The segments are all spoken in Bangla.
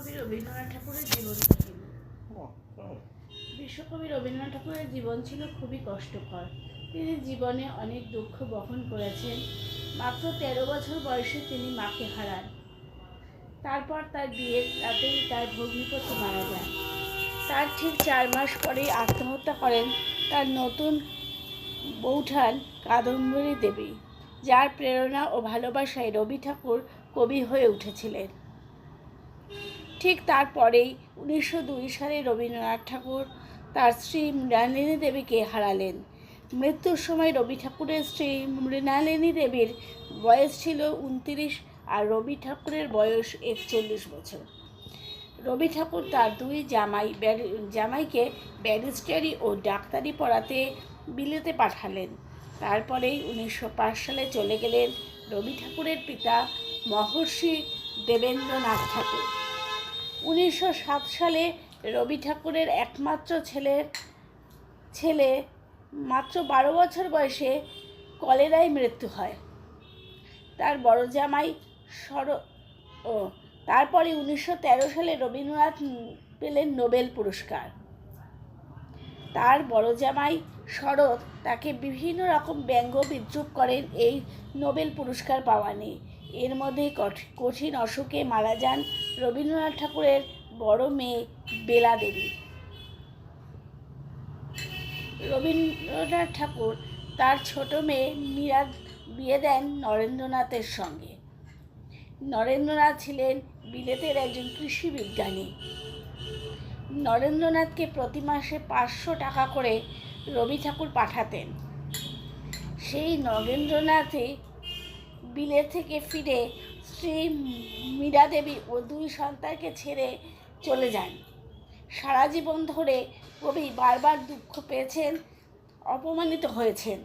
বিশ্বকবি রবীন্দ্রনাথ ঠাকুরের জীবন কাহিনী। বিশ্বকবি রবীন্দ্রনাথ ঠাকুরের জীবন ছিল খুবই কষ্টকর। তিনি জীবনে অনেক দুঃখ বহন করেছেন। মাত্র 13 বছর বয়সে তিনি মাকে হারান। তারপর তার বিয়ের রাতেই তার ভগ্নিপতি মারা যান। তার ঠিক 4 মাস পরেই আত্মহত্যা করেন তার নতুন বৌঠান কাদম্বরী দেবী, যার প্রেরণা ও ভালোবাসায় রবি ঠাকুর কবি হয়ে উঠেছিলেন। ঠিক তারপরেই 1902 সালে রবীন্দ্রনাথ ঠাকুর তার স্ত্রী মৃণালিনী দেবীকে হারালেন। মৃত্যুর সময় রবি ঠাকুরের স্ত্রী মৃণালিনী দেবীর বয়স ছিল 29 আর রবি ঠাকুরের বয়স 41 বছর। রবি ঠাকুর তার দুই জামাইকে ব্যারিস্টারি ও ডাক্তারি পড়াতে বিলেতে পাঠালেন। তারপরেই 1905 সালে চলে গেলেন রবি ঠাকুরের পিতা মহর্ষি দেবেন্দ্রনাথ ঠাকুর। 1907 সালে রবি ঠাকুরের একমাত্র ছেলে মাত্র 12 বছর বয়সে কলেরায় মৃত্যু হয়। তার বড় জামাই তারপরে 1913 সালে রবীন্দ্রনাথ পেলেন নোবেল পুরস্কার। তার বড় জামাই শরৎ তাকে বিভিন্ন রকম ব্যঙ্গ বিদ্রূপ করেন এই নোবেল পুরস্কার পাওয়া নিয়ে। এর মধ্যে কঠিন অসুখে মারা যান রবীন্দ্রনাথ ঠাকুরের বড় মেয়ে বেলা দেবী। রবীন্দ্রনাথ ঠাকুর তার ছোট মেয়ে মীরার বিয়ে দেন নরেন্দ্রনাথের সঙ্গে। নরেন্দ্রনাথ ছিলেন বিলেতের একজন কৃষি বিজ্ঞানী। নরেন্দ্রনাথকে প্রতি মাসে 500 টাকা করে রবি ঠাকুর পাঠাতেন। সেই নরেন্দ্রনাথই বিলেত থেকে ফিরে স্ত্রী মীরা দেবী ও 2 সন্তানকে ছেড়ে চলে যান। সারা জীবন ধরে কবি বারবার দুঃখ পেয়েছেন, অপমানিত হয়েছেন।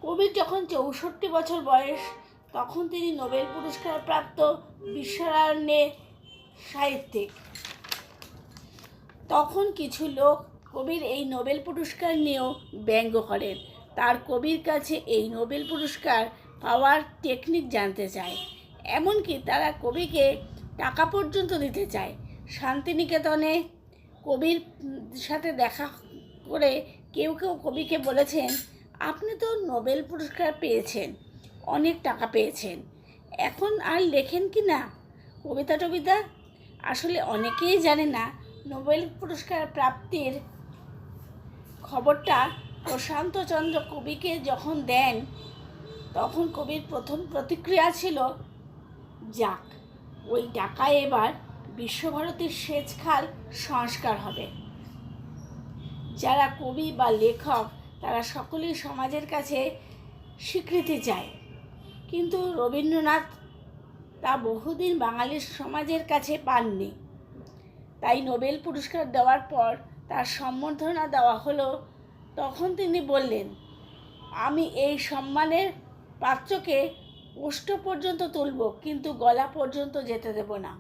কবির যখন 64 বছর বয়স, তখন তিনি নোবেল পুরস্কার প্রাপ্ত বিশ্বায়নের সাহিত্যিক। তখন কিছু লোক কবির এই নোবেল পুরস্কার নিয়েও ব্যঙ্গ করেন। তার কবির কাছে এই নোবেল পুরস্কার পাওয়ার টেকনিক জানতে চায়। এমনকি তারা কবিকে টাকা পর্যন্ত দিতে চায়। শান্তিনিকেতনে কবির সাথে দেখা করে কেউ কবিকে বলেছেন, আপনি তো নোবেল পুরস্কার পেয়েছেন, অনেক টাকা পেয়েছেন, এখন আর লেখেন কি না কবিতা? আসলে অনেকেই জানে না নোবেল পুরস্কার প্রাপ্তির খবরটা প্রশান্তচন্দ্র কবিকে যখন দেন, তখন কবির প্রথম প্রতিক্রিয়া ছিল, যাক, ওই টাকায় এবার বিশ্বভারতীর সেচ খাল সংস্কার হবে। যারা কবি বা লেখক তারা সকলেই সমাজের কাছে স্বীকৃতি চায়, কিন্তু রবীন্দ্রনাথ তা বহুদিন বাঙালির সমাজের কাছে পাননি। তাই নোবেল পুরস্কার দেওয়ার পর তার সম্বর্ধনা দেওয়া হলো। তখন তিনি বললেন, আমি এই সম্মানের পাত্রকে ওষ্ঠ পর্যন্ত তুলব, কিন্তু গলা পর্যন্ত যেতে দেব না।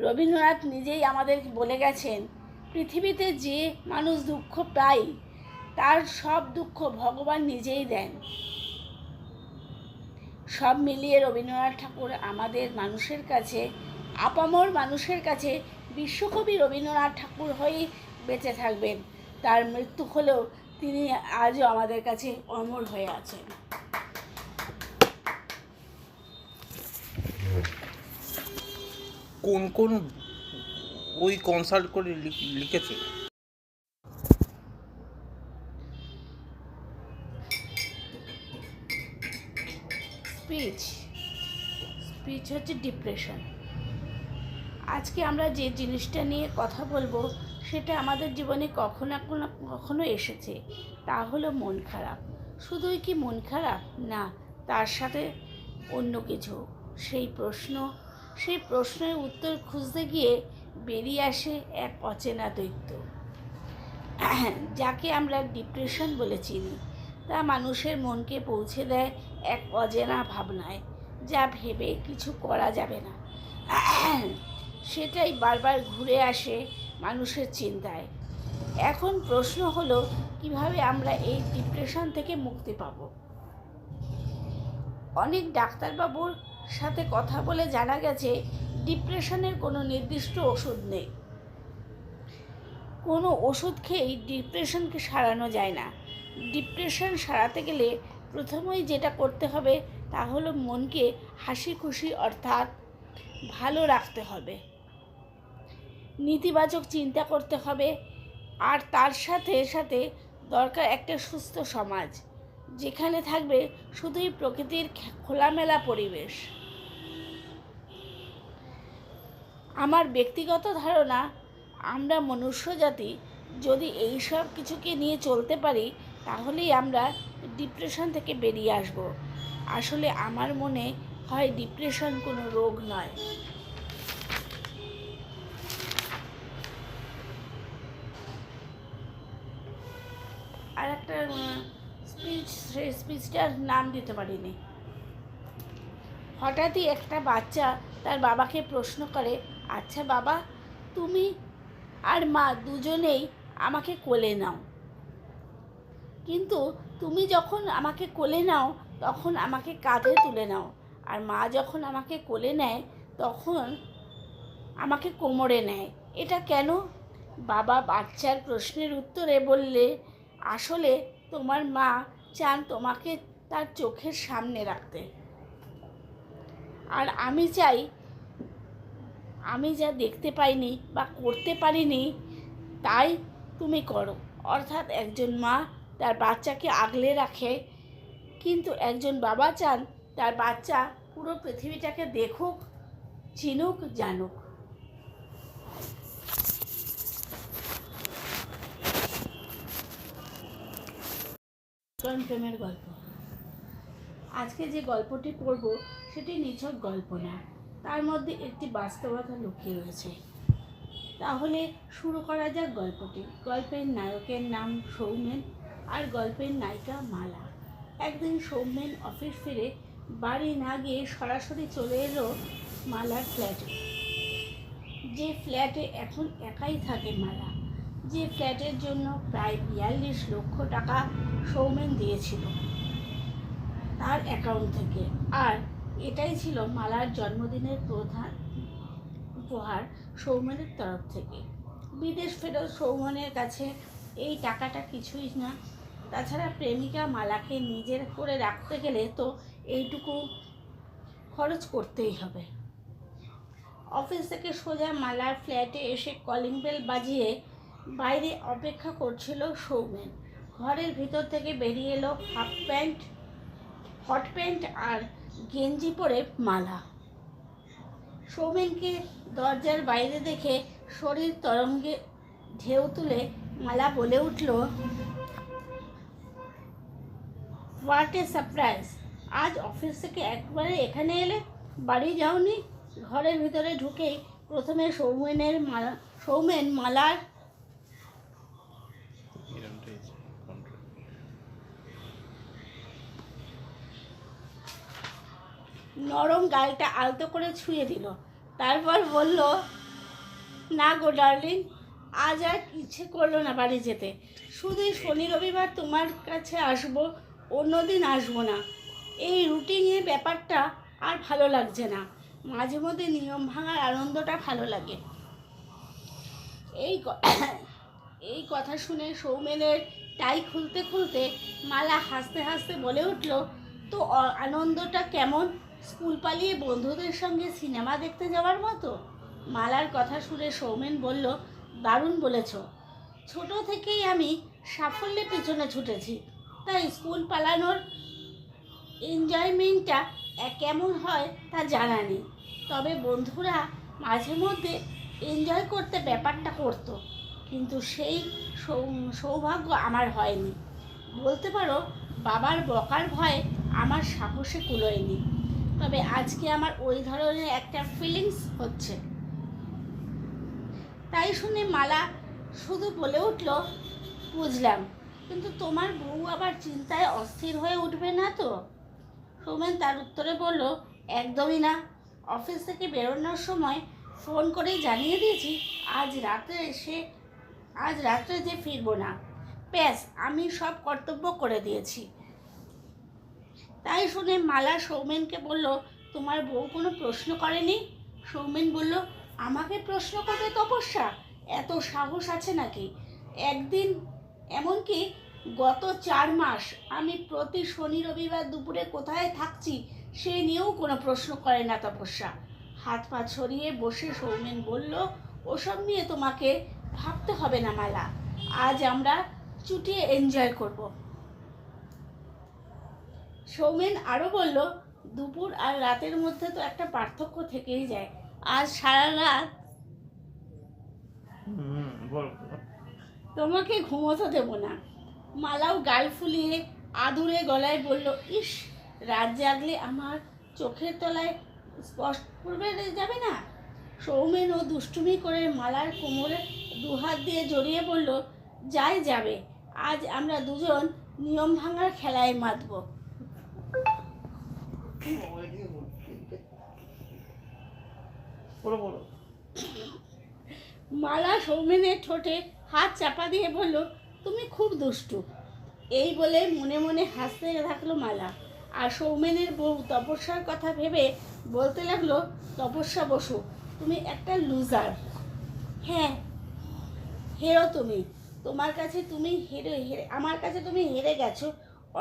রবীন্দ্রনাথ নিজেই আমাদের বলে গেছেন, পৃথিবীতে যে মানুষ দুঃখ পায় তার সব দুঃখ ভগবান নিজেই দেন। সব মিলিয়ে রবীন্দ্রনাথ ঠাকুর আমাদের মানুষের কাছে, আপামর মানুষের কাছে বিশ্বকবি রবীন্দ্রনাথ ঠাকুর হয়েই বেঁচে থাকবেন। তার মৃত্যু হলেও তিনি আজও আমাদের কাছে অমর হয়ে আছেন। কোন কোন ওই কনসাল্ট করে লিখেছে? স্পিচ হচ্ছে ডিপ্রেশন। আজকে আমরা যে জিনিসটা নিয়ে কথা বলবো সেটা আমাদের জীবনে কখনো এসেছে। তা হলো মন খারাপ। শুধুই কি মন খারাপ? না, তার সাথে অন্য কিছু। সেই প্রশ্নের উত্তর খুঁজতে গিয়ে বেরিয়ে আসে এক অচেনা দৈত্য, যাকে আমরা ডিপ্রেশন বলে চিনি। তা মানুষের মনকে পৌঁছে দেয় এক অজানা ভাবনায়, যা ভেবে কিছু করা যাবে না। সেটাই বারবার ঘুরে আসে মানুষের চিন্তায়। এখন প্রশ্ন হলো, কিভাবে আমরা এই ডিপ্রেশন থেকে মুক্তি পাব? অনেক ডাক্তারবাবুর সাথে কথা বলে জানা গেছে ডিপ্রেশনের কোনো নির্দিষ্ট ওষুধ নেই। কোনো ওষুধ খেয়েই ডিপ্রেশনকে সারানো যায় না। ডিপ্রেশন সারাতে গেলে প্রথমেই যেটা করতে হবে তা হলো মনকে হাসি খুশি অর্থাৎ ভালো রাখতে হবে, নেতিবাচক চিন্তা করতে হবে, আর তার সাথে সাথে দরকার একটা সুস্থ সমাজ, যেখানে থাকবে শুধুই প্রকৃতির খোলামেলা পরিবেশ। আমার ব্যক্তিগত ধারণা, আমরা মনুষ্য জাতি যদি এই সব কিছুকে নিয়ে চলতে পারি তাহলেই আমরা ডিপ্রেশন থেকে বেরিয়ে আসব। আসলে আমার মনে হয় ডিপ্রেশন কোনো রোগ নয়। আর একটা সেই স্পিচটার নাম দিতে পারিনি। হঠাৎই একটা বাচ্চা তার বাবাকে প্রশ্ন করে, আচ্ছা বাবা, তুমি আর মা দুজনেই আমাকে কোলে নাও, কিন্তু তুমি যখন আমাকে কোলে নাও তখন আমাকে কাঁধে তুলে নাও, আর মা যখন আমাকে কোলে নেয় তখন আমাকে কোমরে নেয়, এটা কেন? বাবা বাচ্চার প্রশ্নের উত্তরে বললে, আসলে তোমার মা চান তোমাকে তার চোখের সামনে রাখতে, আর আমি চাই আমি যা দেখতে পাইনি বা করতে পারিনি তাই তুমি করো। অর্থাৎ একজন মা তার বাচ্চাকে আগলে রাখে, কিন্তু একজন বাবা চান তার বাচ্চা পুরো পৃথিবীটাকে দেখুক, চিনুক, জানুক। প্রেমের গল্প। আজকে যে গল্পটি পড়ব সেটি নিছক গল্প না, তার মধ্যে একটি বাস্তবতা লুকিয়ে রয়েছে। তাহলে শুরু করা যাক গল্পটি। গল্পের নায়কের নাম সৌমেন আর গল্পের নায়িকা মালা। একদিন সৌমেন অফিস ফিরে বাড়ি না গিয়ে সরাসরি চলে এলো মালার ফ্ল্যাটে, যে ফ্ল্যাটে এখন একাই থাকে মালা, যে ফ্ল্যাটের জন্য প্রায় 42 লক্ষ টাকা সৌমেন দিয়েছিল তার অ্যাকাউন্ট থেকে। আর এটাই ছিল মালার জন্মদিনের প্রধান উপহার সৌমেনের তরফ থেকে। বিদেশ ফেরত সৌমেনের কাছে এই টাকাটা কিছুই না। তাছাড়া প্রেমিকা মালাকে নিজের করে রাখতে গেলে তো এইটুকু খরচ করতেই হবে। অফিস থেকে সোজা মালার ফ্ল্যাটে এসে কলিং বেল বাজিয়ে বাইরে অপেক্ষা করছিল সৌমেন। ঘরের ভিতর থেকে বেরিয়ে এলো হট প্যান্ট আর গেঞ্জি পরে মালা। সৌমেনকে দরজার বাইরে দেখে শরীর তরঙ্গে ঢেউ তুলে মালা বলে উঠল, হোয়াট এ সারপ্রাইজ! আজ অফিস থেকে একবারে এখানে এলে, বাড়ি যাওনি? ঘরের ভিতরে ঢুকেই প্রথমে সৌমেন মালার নরম গালটা আলতো করে ছুঁয়ে দিল। তারপর বলল, না গো ডার্লিং, আজ আর ইচ্ছে করলো না বাড়ি যেতে। শুধুই শনি রবিবার তোমার কাছে আসবো, অন্যদিন আসবো না। এই রুটিনের ব্যাপারটা আর ভালো লাগছে না। মাঝে মধ্যে নিয়ম ভাঙার আনন্দটা ভালো লাগে। এই কথা শুনে সৌমেনের টাই খুলতে খুলতে মালা হাসতে হাসতে বলে উঠল, তো আনন্দটা কেমন? স্কুল পালিয়ে বন্ধুদের সঙ্গে সিনেমা দেখতে যাওয়ার মতো? মালার কথা শুনে সৌমেন বলল, দারুণ বলেছ। ছোট থেকেই আমি সাফল্যের পিছনে ছুটেছি, তাই স্কুল পালানোর এনজয়মেন্টটা কেমন হয় তা জানা নেই। তবে বন্ধুরা মাঝে মধ্যে এনজয় করতে ব্যাপারটা করতো, কিন্তু সেই সৌভাগ্য আমার হয়নি। বলতে পারো বাবার বকার ভয়ে আমার সাহসে কুলোয়নি। তবে আজকে আমার ওই ধরনের একটা ফিলিংস হচ্ছে। তাই শুনে মালা শুধু বলে উঠল, বুঝলাম, কিন্তু তোমার বউ আবার চিন্তায় অস্থির হয়ে উঠবে না তো? সৌমেন তার উত্তরে বলল, একদমই না। অফিস থেকে বেরোনোর সময় ফোন করে জানিয়ে দিয়েছি আজ রাত্রে যে ফিরবো না। ব্যাস, আমি সব কর্তব্য করে দিয়েছি। তাই শুনে মালা সৌমেনকে বলল, তোমার বউ কোনো প্রশ্ন করেনি? সৌমেন বলল, আমাকে প্রশ্ন করবে তপস্যা? এত সাহস আছে নাকি? একদিন, এমনকি গত 4 মাস আমি প্রতি শনি রবিবার দুপুরে কোথায় থাকছি সে নিয়েও কোনো প্রশ্ন করে না তপস্যা। হাত পা ছড়িয়ে বসে সৌমেন বলল, ওসব নিয়ে তোমাকে ভাবতে হবে না মালা, আজ আমরা চুটিয়ে এনজয় করব। সৌমেন আরও বলল, দুপুর আর রাতের মধ্যে তো একটা পার্থক্য থেকেই যায়। আজ সারা রাত বল। তোমাকে ঘুমোতে দেবো না। মালাও গাল ফুলিয়ে আদুরে গলায় বলল, ইস, রাত জাগলে আমার চোখের তলায় স্পষ্ট করবে যাবে না। সৌমেন ও দুষ্টুমি করে মালার কোমরে দুহাত দিয়ে জড়িয়ে বলল, যাই যাবে, আজ আমরা দুজন নিয়ম ভাঙার খেলায় মাতব। বলো। মালা সৌমেনের ঠোঁটে হাত চাপা দিয়ে বলল, তুমি খুব দুষ্টু। এই বলে মনে মনে হাসতে থাকলো মালা। আর সৌমেনের বউ তপস্যার কথা ভেবে বলতে লাগলো, তপস্যা বসু, তুমি একটা লুজার। হ্যাঁ, হেরো তুমি। তোমার কাছে তুমি হেরে আমার কাছে তুমি হেরে গেছো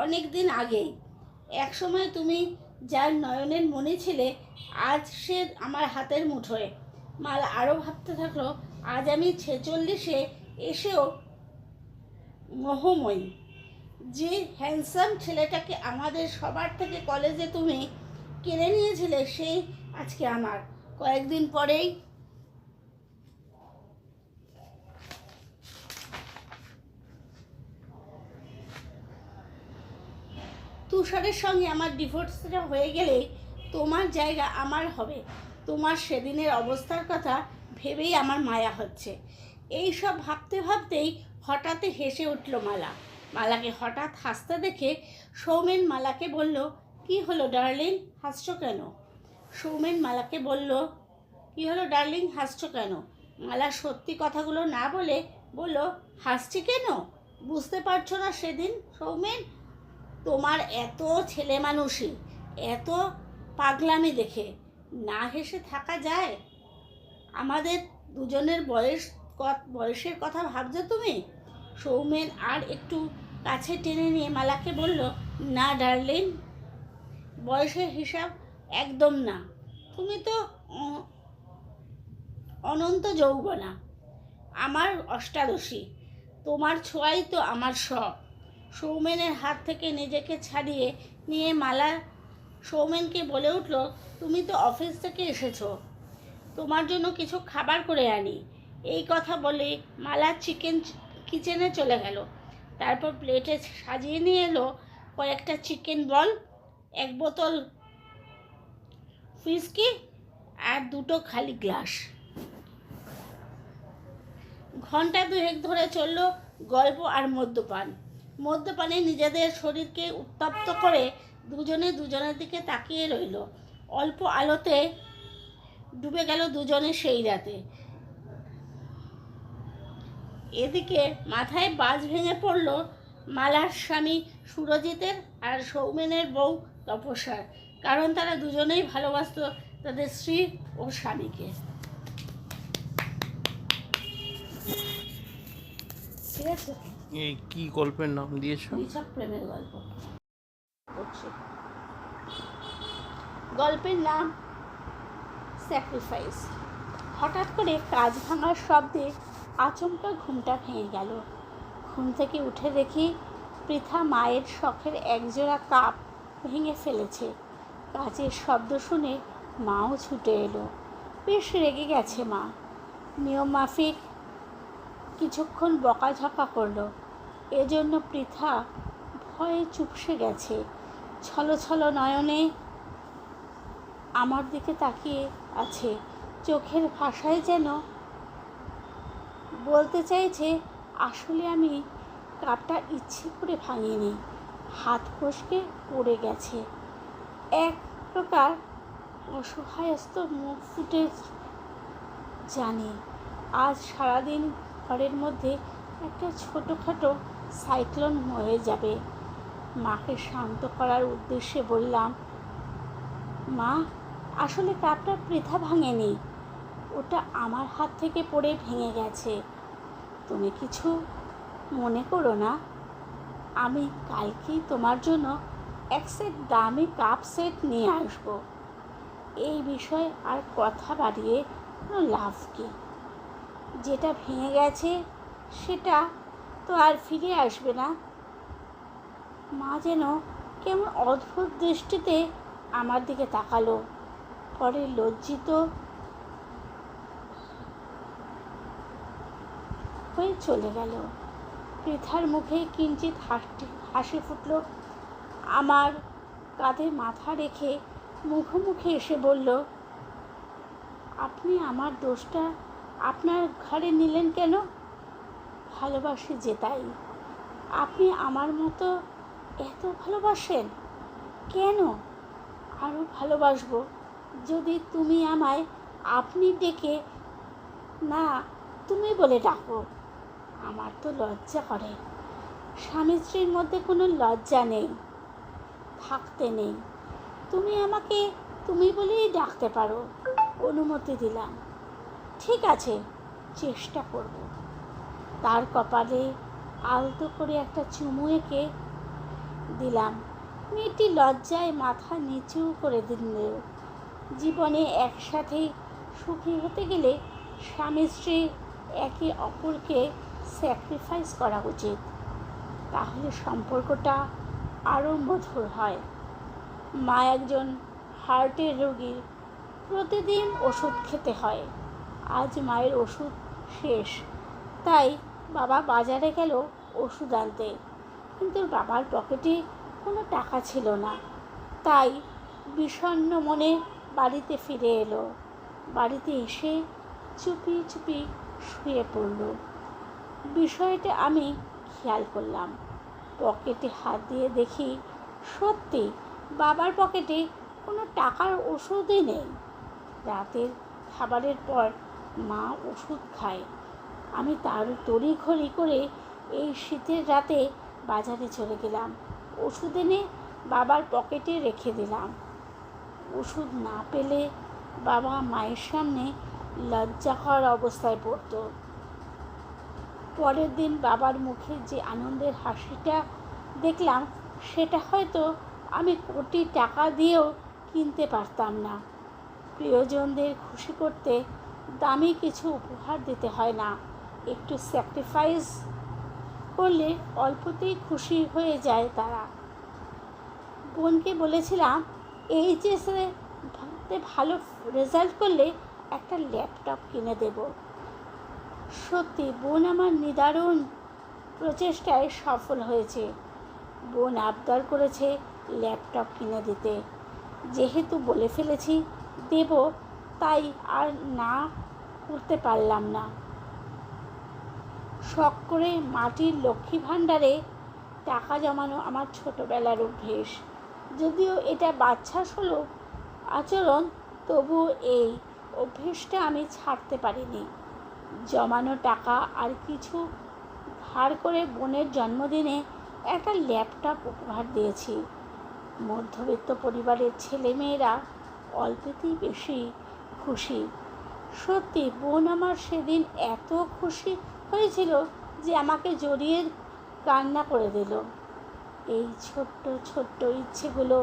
অনেক দিন আগেই। এক সময় তুমি যার নয়নের মণি ছিলে, আজ সে আমার হাতের মুঠোয়। মালা আরও ভাবতে থাকলো, আজ আমি 46-এ এসেও মোহময়ী। যে হ্যান্ডসাম ছেলেটাকে আমাদের সবার থেকে কলেজে তুমি কেড়ে নিয়েছিলে, সেই আজকে আমার। কয়েকদিন পরেই তুষারের সঙ্গে আমার ডিভোর্সটা হয়ে গেলে তোমার জায়গা আমার হবে। তোমার সেদিনের অবস্থার কথা ভেবেই আমার মায়া হচ্ছে। এই সব ভাবতে ভাবতেই হঠাৎ হেসে উঠল মালা। মালাকে হঠাৎ হাসতে দেখে সৌমেন মালাকে বলল, কি হলো ডার্লিং, হাসছো কেন? সৌমেন মালাকে বলল, কি হলো ডার্লিং, হাসছো কেন? মালা সত্যি কথাগুলো না বলে বলল, হাসছি কেন? বুঝতে পারছো না সেদিন সৌমেন তোমার এত ছেলে মানুষই, এত পাগলামি দেখে না হেসে থাকা যায়? আমাদের দুজনের বয়সের কথা ভাবছো তুমি? সৌমেন আর একটু কাছে টেনে নিয়ে মালাকে বলল, না ডার্লিং, বয়সের হিসাব একদম না। তুমি তো অনন্ত যৌবনা, আমার অষ্টাদশী। তোমার ছোঁয়াই তো আমার সব। সৌমেনের হাত থেকে নিজেকে ছাড়িয়ে নিয়ে মালা সৌমেনকে বলে উঠল, তুমি তো অফিস থেকে এসেছো, তোমার জন্য কিছু খাবার করে আনি। এই কথা বলে মালা কিচেনে চলে গেল। তারপর প্লেটে সাজিয়ে নিয়ে এলো কয়েকটা চিকেন বল, 1 বোতল হুইস্কি আর 2টো খালি গ্লাস। ঘন্টা 2 ধরে চলল গল্প আর মদ্যপানে নিজেদের শরীরকে উত্তপ্ত করে দুজনে দুজনের দিকে তাকিয়ে রইল। অল্প আলোতে ডুবে গেল দুজনে সেই রাতে। এদিকে মাথায় বাজ ভেঙে পড়ল মালার স্বামী সুরজিতের আর সৌমেনের বউ তপস্যার, কারণ তারা দুজনেই ভালোবাসত তাদের স্ত্রী ও স্বামীকে। ঠিক আছে, এই কি গল্পের নাম দিয়েছো? নিছক প্রেমের গল্প করছি। গল্পের নাম স্যাক্রিফাইস। হঠাৎ করে কাঁচ ভাঙার শব্দে আচমকা ঘুমটা ভেঙে গেল। ঘুম থেকে উঠে দেখি পৃথা মায়ের শখের একজোড়া কাপ ভেঙে ফেলেছে। কাচের শব্দ শুনে মাও ছুটে এলো। বেশ রেগে গেছে মা। নিয়ম মাফিক কিছুক্ষণ বকাঝকা করলো। এজন্য পৃথা ভয়ে চুপসে গেছে। ছলো ছলো নয়নে আমার দিকে তাকিয়ে আছে। চোখের ভাষায় যেন বলতে চাইছে, আসলে আমি কাপটা ইচ্ছে করে ভাঙিনি, হাত ফসকে পড়ে গেছে। এক প্রকার অসহায়স্ত মুখ ফুটে জানি আজ সারাদিন ঘরের মধ্যে একটা ছোটোখাটো সাইক্লোন হয়ে যাবে। মাকে শান্ত করার উদ্দেশ্যে বললাম, মা, আসলে কাপটা পৃথা ভাঙেনি, ওটা আমার হাত থেকে পড়ে ভেঙে গেছে। তুমি কিছু মনে করো না, আমি কালকেই তোমার জন্য এক সেট দামি কাপ সেট নিয়ে আসবো। এই বিষয়ে আর কথা বাড়িয়ে কোনো লাভ কি? যেটা ভেঙে গেছে সেটা তো আর ফিরে আসবে না। মা যেন কেমন অদ্ভুত দৃষ্টিতে আমার দিকে তাকালো, পরে লজ্জিত হয়ে চলে গেল। পৃথার মুখে কিঞ্চিত হাসি ফুটল। আমার কাঁধে মাথা রেখে মুখোমুখি এসে বলল, আপনি আমার দোষটা আপনার ঘাড়ে নিলেন কেন? ভালোবাসি যে তাই। আপনি আমার মতো এত ভালোবাসেন কেন? আরও ভালোবাসবো যদি তুমি আমায় আপনি ডেকে না তুমি বলে ডাকো। আমার তো লজ্জা করে। স্বামী স্ত্রীর মধ্যে কোনো লজ্জা নেই, থাকতে নেই। তুমি আমাকে তুমি বলেই ডাকতে পারো, অনুমতি দিলাম। ঠিক আছে, চেষ্টা করব। তার কপালে আলতো করে একটা চুমু এঁকে দিলাম। মেয়েটি লজ্জায় মাথা নিচু করে দিল। জীবনে একসাথেই সুখী হতে গেলে স্বামী স্ত্রী একে অপরকে স্যাক্রিফাইস করা উচিত, তাহলে সম্পর্কটা আরও মধুর হয়। মা একজন হার্টের রোগীর, প্রতিদিন ওষুধ খেতে হয়। আজ মায়ের ওষুধ শেষ, তাই বাবা বাজারে গেল ওষুধ আনতে, কিন্তু বাবার পকেটে কোনো টাকা ছিল না। তাই বিষণ্ণ মনে বাড়িতে ফিরে এলো। বাড়িতে এসে চুপি চুপি শুয়ে পড়ল। বিষয়টা আমি খেয়াল করলাম। পকেটে হাত দিয়ে দেখি সত্যি বাবার পকেটে কোনো টাকার ওষুধই নেই। রাতের খাবারের পর মা ওষুধ খায়। আমি তার তড়িঘড়ি করে এই শীতের রাতে বাজারে চলে গেলাম। ওষুধ এনে বাবার পকেটে রেখে দিলাম। ওষুধ না পেলে বাবা মায়ের সামনে লজ্জাকর অবস্থায় পড়ত। পরের দিন বাবার মুখে যে আনন্দের হাসিটা দেখলাম, সেটা হয়তো আমি কোটি টাকা দিয়েও কিনতে পারতাম না। প্রিয়জনদের খুশি করতে দামি কিছু উপহার দিতে হয় না, একটু স্যাক্রিফাইস করলে অল্পতেই খুশি হয়ে যায় তারা। বোনকে বলেছিলাম এইচএসে ভালো রেজাল্ট করলে একটা ল্যাপটপ কিনে দেব। সত্যি বোন আমার নিদারুণ প্রচেষ্টায় সফল হয়েছে। বোন আবদার করেছে ল্যাপটপ কিনে দিতে। যেহেতু বলে ফেলেছি দেব, তাই আর না করতে পারলাম না। শখ করে মাটির লক্ষ্মী ভাণ্ডারে টাকা জমানো আমার ছোটোবেলার অভ্যেস। যদিও এটা বাচ্চা সুলভ আচরণ, তবু এই অভ্যেসটা আমি ছাড়তে পারিনি। জমানো টাকা আর কিছু ধার করে বোনের জন্মদিনে একটা ল্যাপটপ উপহার দিয়েছি। মধ্যবিত্ত পরিবারের ছেলেমেয়েরা অল্পতেই বেশি খুশি। সত্যি বোন আমার সেদিন এত খুশি হয়েছিল যে আমাকে জড়িয়ে কান্না করে দিল। এই ছোট্ট ছোট্ট ইচ্ছেগুলো